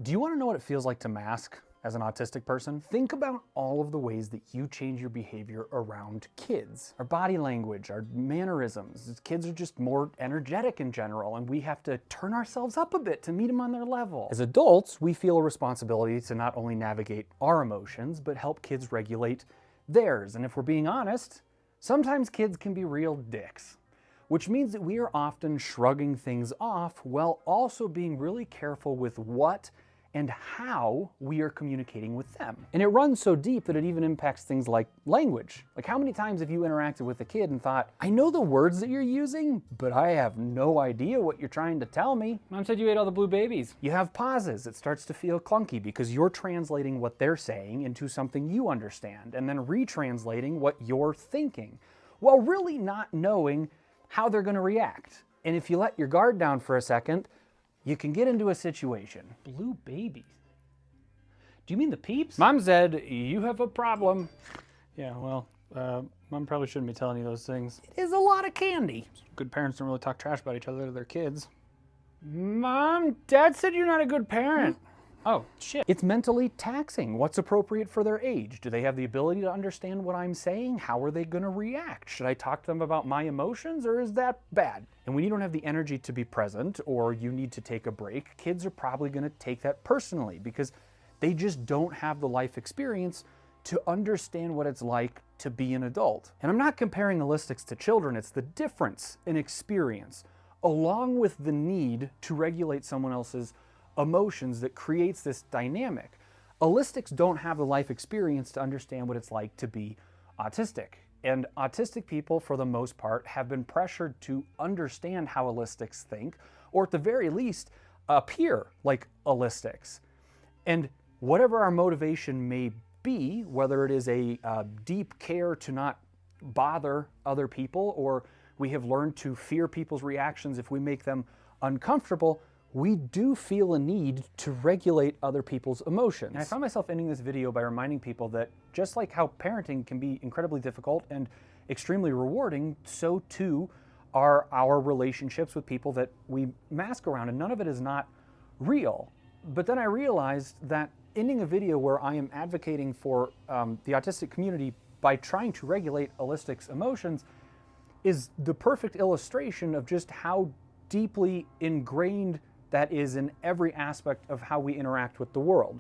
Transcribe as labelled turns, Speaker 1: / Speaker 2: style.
Speaker 1: Do you want to know what it feels like to mask as an autistic person? Think about all of the ways that you change your behavior around kids. Our body language, our mannerisms. Kids are just more energetic in general, and we have to turn ourselves up a bit to meet them on their level. As adults, we feel a responsibility to not only navigate our emotions, but help kids regulate theirs. And if we're being honest, sometimes kids can be real dicks. Which means that we are often shrugging things off while also being really careful with what and how we are communicating with them. And it runs so deep that it even impacts things like language. Like, how many times have you interacted with a kid and thought, I know the words that you're using, but I have no idea what you're trying to tell me. Mom said you ate all the blue babies. You have pauses. It starts to feel clunky because you're translating what they're saying into something you understand and then retranslating what you're thinking, while really not knowing how they're going to react. And if you let your guard down for a second, you can get into a situation. Blue babies? Do you mean the peeps? Mom said, you have a problem. Yeah, well, Mom probably shouldn't be telling you those things. It is a lot of candy. Good parents don't really talk trash about each other to their kids. Mom, Dad said you're not a good parent. Oh, shit. It's mentally taxing. What's appropriate for their age? Do they have the ability to understand what I'm saying? How are they going to react? Should I talk to them about my emotions, or is that bad? And when you don't have the energy to be present, or you need to take a break, kids are probably going to take that personally because they just don't have the life experience to understand what it's like to be an adult. And I'm not comparing aulistics to children. It's the difference in experience, along with the need to regulate someone else's emotions, that creates this dynamic. Aulistics don't have the life experience to understand what it's like to be autistic. And autistic people, for the most part, have been pressured to understand how aulistics think, or at the very least, appear like aulistics. And whatever our motivation may be, whether it is a deep care to not bother other people, or we have learned to fear people's reactions if we make them uncomfortable, we do feel a need to regulate other people's emotions. And I found myself ending this video by reminding people that just like how parenting can be incredibly difficult and extremely rewarding, so too are our relationships with people that we mask around, and none of it is not real. But then I realized that ending a video where I am advocating for the autistic community by trying to regulate aulistics' emotions is the perfect illustration of just how deeply ingrained that is in every aspect of how we interact with the world.